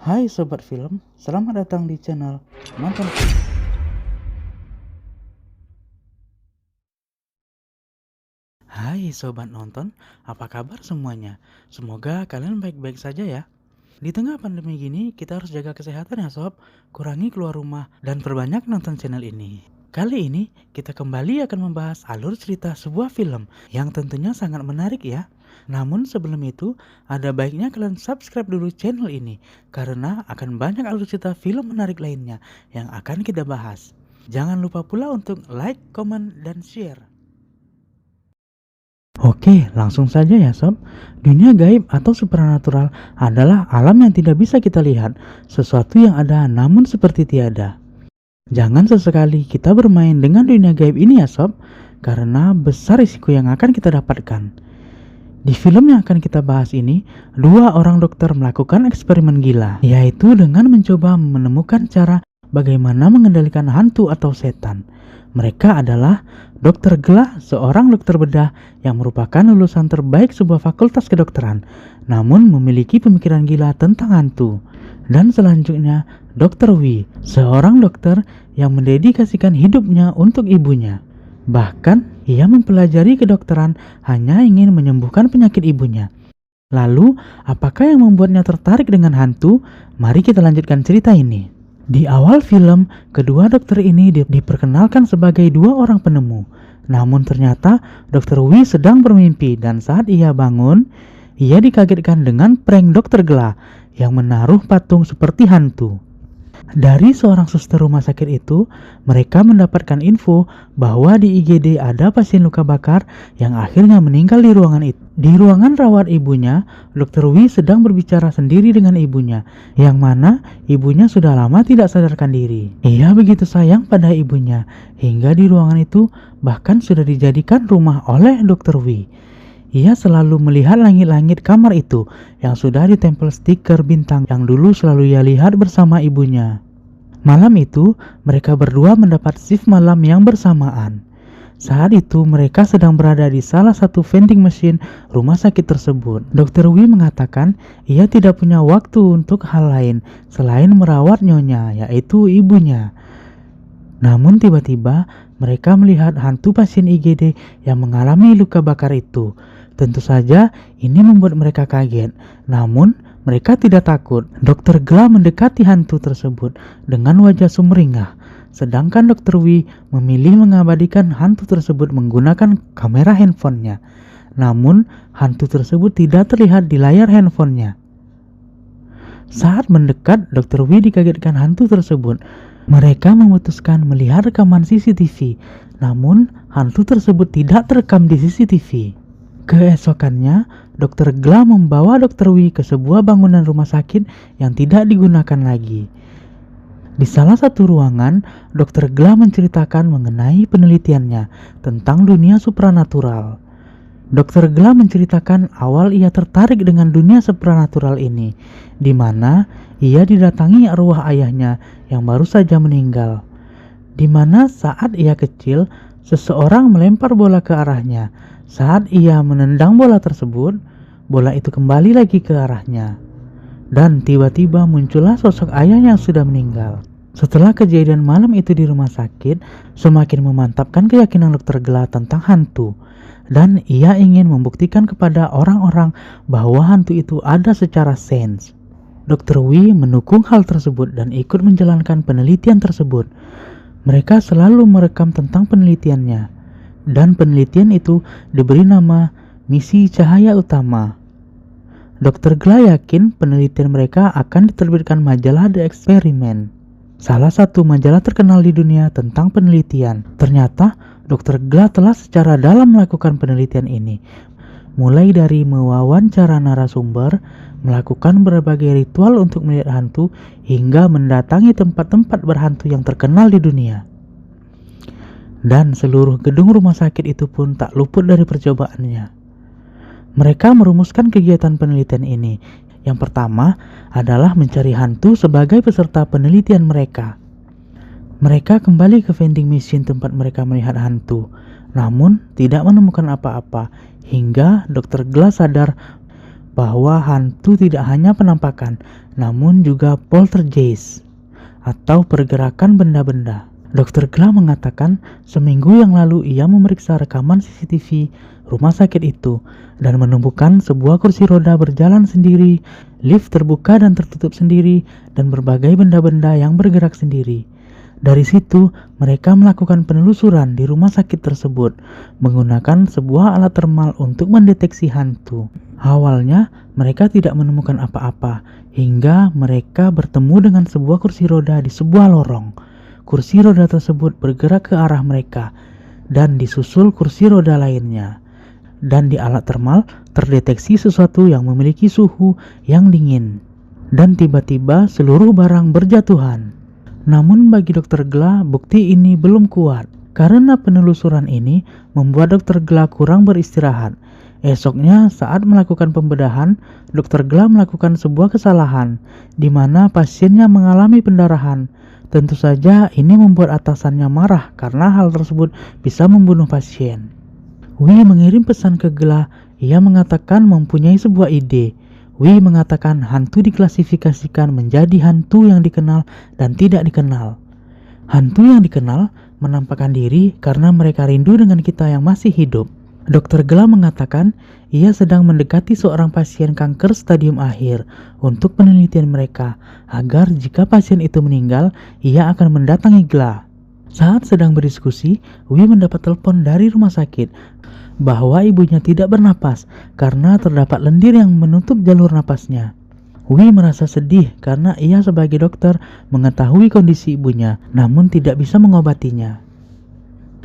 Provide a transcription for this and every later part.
Hai Sobat Film, selamat datang di channel Nonton Film. Hai Sobat Nonton, apa kabar semuanya? Semoga kalian baik-baik saja ya. Di tengah pandemi gini, kita harus jaga kesehatan ya sob, kurangi keluar rumah, dan perbanyak nonton channel ini. Kali ini, kita kembali akan membahas alur cerita sebuah film yang tentunya sangat menarik ya. Namun sebelum itu, ada baiknya kalian subscribe dulu channel ini, karena akan banyak alur cerita film menarik lainnya yang akan kita bahas. Jangan lupa pula untuk like, comment, dan share. Oke, langsung saja ya sob. Dunia gaib atau supranatural adalah alam yang tidak bisa kita lihat, sesuatu yang ada namun seperti tiada. Jangan sesekali kita bermain dengan dunia gaib ini ya sob, karena besar risiko yang akan kita dapatkan. Di film yang akan kita bahas ini, dua orang dokter melakukan eksperimen gila, yaitu dengan mencoba menemukan cara bagaimana mengendalikan hantu atau setan. Mereka adalah Dr. Glah, seorang dokter bedah yang merupakan lulusan terbaik sebuah fakultas kedokteran, namun memiliki pemikiran gila tentang hantu. Dan selanjutnya, Dr. Wee, seorang dokter yang mendedikasikan hidupnya untuk ibunya. Bahkan, ia mempelajari kedokteran hanya ingin menyembuhkan penyakit ibunya. Lalu, apakah yang membuatnya tertarik dengan hantu? Mari kita lanjutkan cerita ini. Di awal film, kedua dokter ini diperkenalkan sebagai dua orang penemu. Namun ternyata Dr. Wee sedang bermimpi dan saat ia bangun, ia dikagetkan dengan prank Dr. Glah yang menaruh patung seperti hantu. Dari seorang suster rumah sakit itu, mereka mendapatkan info bahwa di IGD ada pasien luka bakar yang akhirnya meninggal di ruangan itu. Di ruangan rawat ibunya, Dr. Wee sedang berbicara sendiri dengan ibunya, yang mana ibunya sudah lama tidak sadarkan diri. Ia begitu sayang pada ibunya, hingga di ruangan itu bahkan sudah dijadikan rumah oleh Dr. Wee. Ia selalu melihat langit-langit kamar itu yang sudah ditempel stiker bintang yang dulu selalu ia lihat bersama ibunya. Malam itu, mereka berdua mendapat shift malam yang bersamaan. Saat itu, mereka sedang berada di salah satu vending machine rumah sakit tersebut. Dr. Wee mengatakan ia tidak punya waktu untuk hal lain selain merawat nyonya, yaitu ibunya. Namun tiba-tiba, mereka melihat hantu pasien IGD yang mengalami luka bakar itu. Tentu saja ini membuat mereka kaget, namun mereka tidak takut. Dr. Glah mendekati hantu tersebut dengan wajah sumringah, sedangkan Dr. Wee memilih mengabadikan hantu tersebut menggunakan kamera handphonenya. Namun hantu tersebut tidak terlihat di layar handphonenya. Saat mendekat, Dr. Wee dikagetkan hantu tersebut. Mereka memutuskan melihat rekaman CCTV, namun hantu tersebut tidak terekam di CCTV. Keesokannya, Dr. Glah membawa Dr. Wee ke sebuah bangunan rumah sakit yang tidak digunakan lagi. Di salah satu ruangan, Dr. Glah menceritakan mengenai penelitiannya tentang dunia supranatural. Dr. Glah menceritakan awal ia tertarik dengan dunia supranatural ini, di mana ia didatangi arwah ayahnya yang baru saja meninggal. Di mana saat ia kecil, seseorang melempar bola ke arahnya. Saat ia menendang bola tersebut, bola itu kembali lagi ke arahnya. Dan tiba-tiba muncullah sosok ayah yang sudah meninggal. Setelah kejadian malam itu di rumah sakit, semakin memantapkan keyakinan Dr. Glah tentang hantu. Dan ia ingin membuktikan kepada orang-orang bahwa hantu itu ada secara sains. Dr. Wee mendukung hal tersebut dan ikut menjalankan penelitian tersebut. Mereka selalu merekam tentang penelitiannya. Dan penelitian itu diberi nama misi cahaya utama. Dr. Glah yakin penelitian mereka akan diterbitkan majalah The Experiment, salah satu majalah terkenal di dunia tentang penelitian. Ternyata Dr. Glah telah secara dalam melakukan penelitian ini, mulai dari mewawancara narasumber, melakukan berbagai ritual untuk melihat hantu, hingga mendatangi tempat-tempat berhantu yang terkenal di dunia. Dan seluruh gedung rumah sakit itu pun tak luput dari percobaannya. Mereka merumuskan kegiatan penelitian ini. Yang pertama adalah mencari hantu sebagai peserta penelitian mereka. Mereka kembali ke vending machine tempat mereka melihat hantu, namun tidak menemukan apa-apa, hingga Dr. Glah sadar bahwa hantu tidak hanya penampakan, namun juga poltergeist atau pergerakan benda-benda. Dr. Gla mengatakan seminggu yang lalu ia memeriksa rekaman CCTV rumah sakit itu dan menemukan sebuah kursi roda berjalan sendiri, lift terbuka dan tertutup sendiri, dan berbagai benda-benda yang bergerak sendiri. Dari situ, mereka melakukan penelusuran di rumah sakit tersebut menggunakan sebuah alat termal untuk mendeteksi hantu. Awalnya, mereka tidak menemukan apa-apa hingga mereka bertemu dengan sebuah kursi roda di sebuah lorong. Kursi roda tersebut bergerak ke arah mereka dan disusul kursi roda lainnya. Dan di alat termal terdeteksi sesuatu yang memiliki suhu yang dingin. Dan tiba-tiba seluruh barang berjatuhan. Namun bagi Dr. Gla, bukti ini belum kuat. Karena penelusuran ini membuat Dr. Gla kurang beristirahat. Esoknya saat melakukan pembedahan, Dr. Gla melakukan sebuah kesalahan di mana pasiennya mengalami pendarahan. Tentu saja ini membuat atasannya marah karena hal tersebut bisa membunuh pasien. Wi mengirim pesan ke Gla. Ia mengatakan mempunyai sebuah ide. Wi mengatakan hantu diklasifikasikan menjadi hantu yang dikenal dan tidak dikenal. Hantu yang dikenal menampakkan diri karena mereka rindu dengan kita yang masih hidup. Dr. Gla mengatakan ia sedang mendekati seorang pasien kanker stadium akhir untuk penelitian mereka agar jika pasien itu meninggal, ia akan mendatangi Gla. Saat sedang berdiskusi, Wi mendapat telepon dari rumah sakit bahwa ibunya tidak bernapas karena terdapat lendir yang menutup jalur napasnya. Wi merasa sedih karena ia sebagai dokter mengetahui kondisi ibunya namun tidak bisa mengobatinya.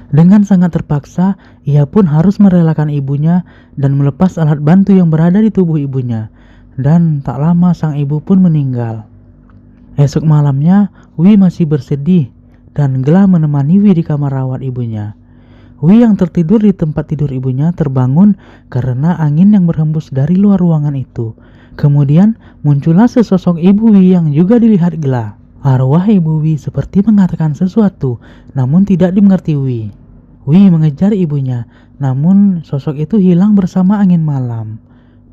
Dengan sangat terpaksa, ia pun harus merelakan ibunya dan melepas alat bantu yang berada di tubuh ibunya. Dan tak lama sang ibu pun meninggal. Esok malamnya, Wi masih bersedih dan Gla menemani Wi di kamar rawat ibunya. Wi yang tertidur di tempat tidur ibunya terbangun karena angin yang berhembus dari luar ruangan itu. Kemudian muncullah sesosok ibu Wi yang juga dilihat Gla. Arwah ibu Wi seperti mengatakan sesuatu, namun tidak dimengerti Wi. Wi mengejar ibunya, namun sosok itu hilang bersama angin malam.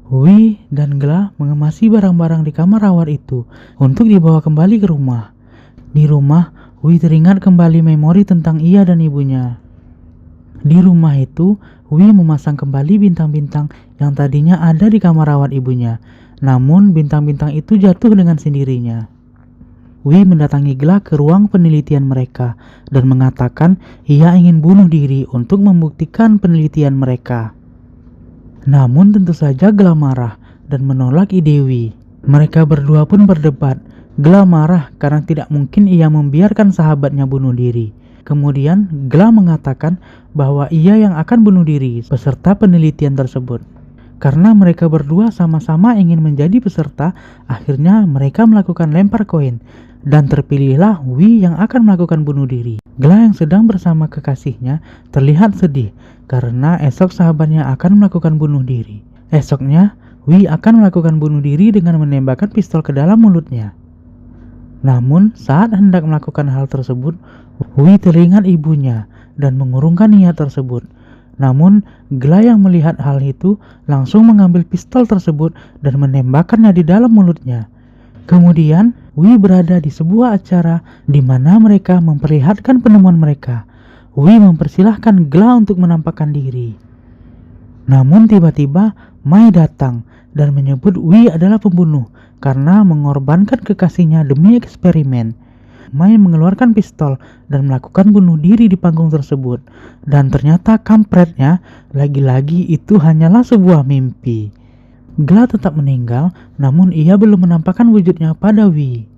Wi dan Gla mengemasi barang-barang di kamar rawat itu untuk dibawa kembali ke rumah. Di rumah, Wi teringat kembali memori tentang ia dan ibunya. Di rumah itu, Wi memasang kembali bintang-bintang yang tadinya ada di kamar rawat ibunya, namun bintang-bintang itu jatuh dengan sendirinya. Wi mendatangi Gla ke ruang penelitian mereka dan mengatakan ia ingin bunuh diri untuk membuktikan penelitian mereka. Namun tentu saja Gla marah dan menolak ide Wi. Mereka berdua pun berdebat. Gla marah karena tidak mungkin ia membiarkan sahabatnya bunuh diri. Kemudian Gla mengatakan bahwa ia yang akan bunuh diri peserta penelitian tersebut. Karena mereka berdua sama-sama ingin menjadi peserta, akhirnya mereka melakukan lempar koin. Dan terpilihlah Wi yang akan melakukan bunuh diri. Gla yang sedang bersama kekasihnya terlihat sedih karena esok sahabatnya akan melakukan bunuh diri. Esoknya, Wi akan melakukan bunuh diri dengan menembakkan pistol ke dalam mulutnya. Namun, saat hendak melakukan hal tersebut, Wi teringat ibunya dan mengurungkan niat tersebut. Namun, Gla yang melihat hal itu langsung mengambil pistol tersebut dan menembakkannya di dalam mulutnya. Kemudian, Wi berada di sebuah acara di mana mereka memperlihatkan penemuan mereka. Wi mempersilahkan Gla untuk menampakkan diri. Namun tiba-tiba Mai datang dan menyebut Wi adalah pembunuh karena mengorbankan kekasihnya demi eksperimen. Mai mengeluarkan pistol dan melakukan bunuh diri di panggung tersebut. Dan ternyata kampretnya, lagi-lagi itu hanyalah sebuah mimpi. Gla tetap meninggal, namun ia belum menampakkan wujudnya pada Wi.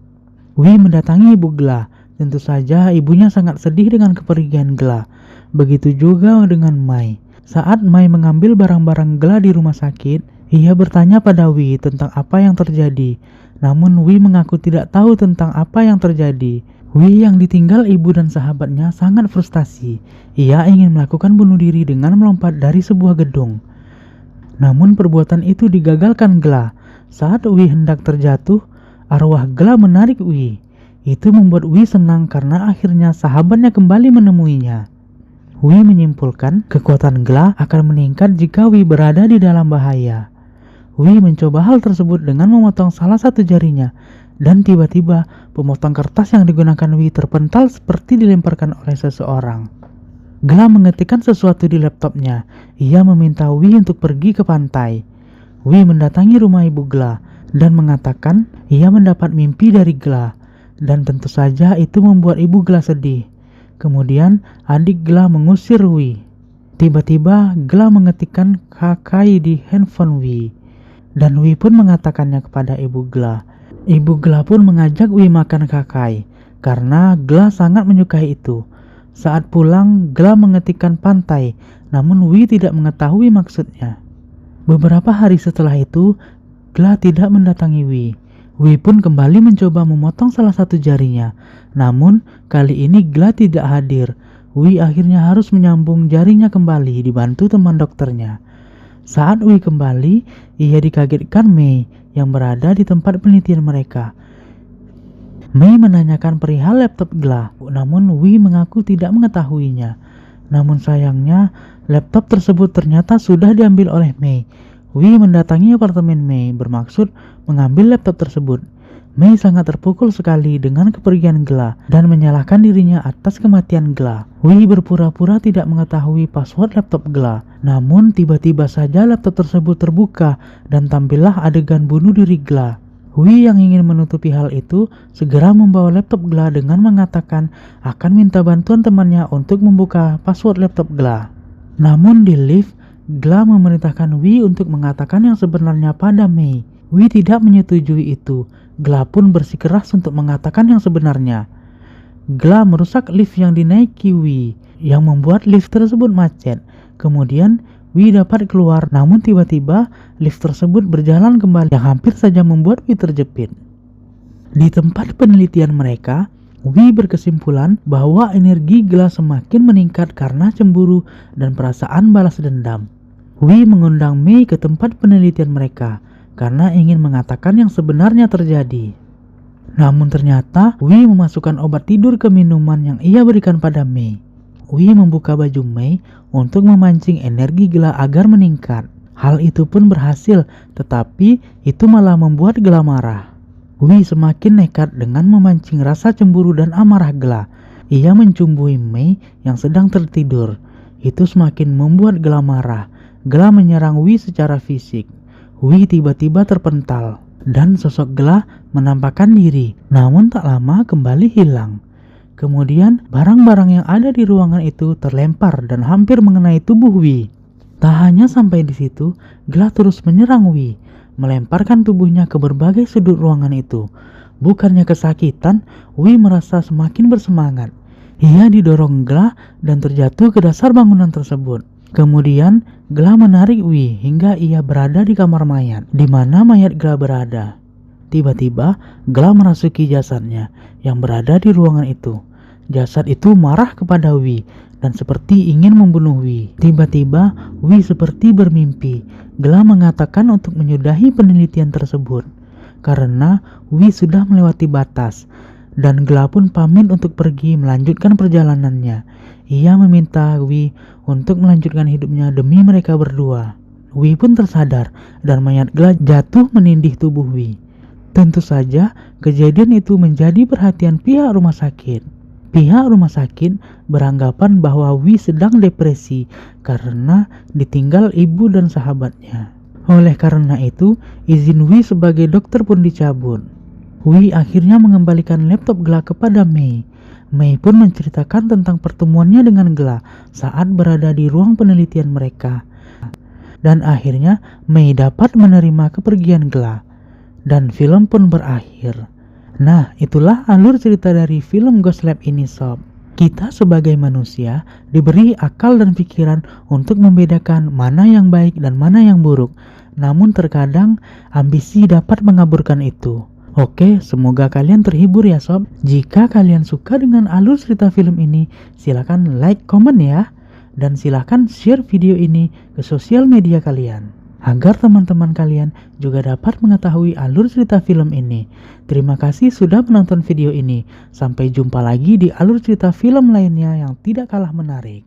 Wi mendatangi ibu Gla. Tentu saja ibunya sangat sedih dengan kepergian Gla. Begitu juga dengan Mai. Saat Mai mengambil barang-barang Gla di rumah sakit, ia bertanya pada Wi tentang apa yang terjadi. Namun Wi mengaku tidak tahu tentang apa yang terjadi. Wi yang ditinggal ibu dan sahabatnya sangat frustasi. Ia ingin melakukan bunuh diri dengan melompat dari sebuah gedung. Namun perbuatan itu digagalkan Gla. Saat Wi hendak terjatuh, arwah Gla menarik Wi. Itu membuat Wi senang karena akhirnya sahabatnya kembali menemuinya. Wi menyimpulkan kekuatan Gla akan meningkat jika Wi berada di dalam bahaya. Wi mencoba hal tersebut dengan memotong salah satu jarinya, dan tiba-tiba pemotong kertas yang digunakan Wi terpental seperti dilemparkan oleh seseorang. Gla mengetikkan sesuatu di laptopnya. Ia meminta Wi untuk pergi ke pantai. Wi mendatangi rumah ibu Gla dan mengatakan ia mendapat mimpi dari Gla, dan tentu saja itu membuat ibu Gla sedih. Kemudian adik Gla mengusir Wi. Tiba-tiba Gla mengetikkan Kakai di handphone Wi, dan Wi pun mengatakannya kepada ibu Gla. Ibu Gla pun mengajak Wi makan Kakai karena Gla sangat menyukai itu. Saat pulang, Gla mengetikkan pantai, namun Wi tidak mengetahui maksudnya. Beberapa hari setelah itu, Gla tidak mendatangi Wi. Wi pun kembali mencoba memotong salah satu jarinya, namun kali ini Gla tidak hadir. Wi akhirnya harus menyambung jarinya kembali dibantu teman dokternya. Saat Wi kembali, ia dikagetkan Mei yang berada di tempat penelitian mereka. Mei menanyakan perihal laptop Gla, namun Wi mengaku tidak mengetahuinya. Namun sayangnya, laptop tersebut ternyata sudah diambil oleh Mei. Wi mendatangi apartemen Mei bermaksud mengambil laptop tersebut. Mei sangat terpukul sekali dengan kepergian Gla dan menyalahkan dirinya atas kematian Gla. Wi berpura-pura tidak mengetahui password laptop Gla. Namun tiba-tiba saja laptop tersebut terbuka dan tampillah adegan bunuh diri Gla. Wi yang ingin menutupi hal itu segera membawa laptop Gla dengan mengatakan akan minta bantuan temannya untuk membuka password laptop Gla. Namun di lift, Gla memerintahkan Wi untuk mengatakan yang sebenarnya pada Mei. Wi tidak menyetujui itu. Gla pun bersikeras untuk mengatakan yang sebenarnya. Gla merusak lift yang dinaiki Wi, yang membuat lift tersebut macet. Kemudian Wi dapat keluar, namun tiba-tiba lift tersebut berjalan kembali yang hampir saja membuat Wi terjepit. Di tempat penelitian mereka, Wi berkesimpulan bahwa energi Gla semakin meningkat karena cemburu dan perasaan balas dendam. Wi mengundang Mei ke tempat penelitian mereka karena ingin mengatakan yang sebenarnya terjadi. Namun ternyata Wi memasukkan obat tidur ke minuman yang ia berikan pada Mei. Wi membuka baju Mei untuk memancing energi Gla agar meningkat. Hal itu pun berhasil, tetapi itu malah membuat Gla marah. Wi semakin nekat dengan memancing rasa cemburu dan amarah Gla. Ia mencumbui Mei yang sedang tertidur. Itu semakin membuat Gla marah. Gla menyerang Wi secara fisik. Wi tiba-tiba terpental dan sosok Gla menampakkan diri, namun tak lama kembali hilang. Kemudian barang-barang yang ada di ruangan itu terlempar dan hampir mengenai tubuh Wi. Tak hanya sampai di situ, Gla terus menyerang Wi, melemparkan tubuhnya ke berbagai sudut ruangan itu. Bukannya kesakitan, Wi merasa semakin bersemangat. Ia didorong Gla dan terjatuh ke dasar bangunan tersebut. Kemudian Gla menarik Wi hingga ia berada di kamar mayat, di mana mayat Gla berada. Tiba-tiba Gla merasuki jasadnya yang berada di ruangan itu. Jasad itu marah kepada Wi dan seperti ingin membunuh Wi. Tiba-tiba Wi seperti bermimpi. Gla mengatakan untuk menyudahi penelitian tersebut karena Wi sudah melewati batas, dan Gla pun pamit untuk pergi melanjutkan perjalanannya. Ia meminta Wi untuk melanjutkan hidupnya demi mereka berdua. Wi pun tersadar dan mayat Gla jatuh menindih tubuh Wi. Tentu saja kejadian itu menjadi perhatian pihak rumah sakit. Pihak rumah sakit beranggapan bahwa Wi sedang depresi karena ditinggal ibu dan sahabatnya. Oleh karena itu, izin Wi sebagai dokter pun dicabut. Wi akhirnya mengembalikan laptop Gla kepada Mei. Mei pun menceritakan tentang pertemuannya dengan Gla saat berada di ruang penelitian mereka. Dan akhirnya Mei dapat menerima kepergian Gla. Dan film pun berakhir. Nah, itulah alur cerita dari film Ghost Lab ini sob. Kita sebagai manusia diberi akal dan pikiran untuk membedakan mana yang baik dan mana yang buruk. Namun terkadang ambisi dapat mengaburkan itu. Oke, semoga kalian terhibur ya sob. Jika kalian suka dengan alur cerita film ini, silakan like, komen ya. Dan silakan share video ini ke sosial media kalian, agar teman-teman kalian juga dapat mengetahui alur cerita film ini. Terima kasih sudah menonton video ini. Sampai jumpa lagi di alur cerita film lainnya yang tidak kalah menarik.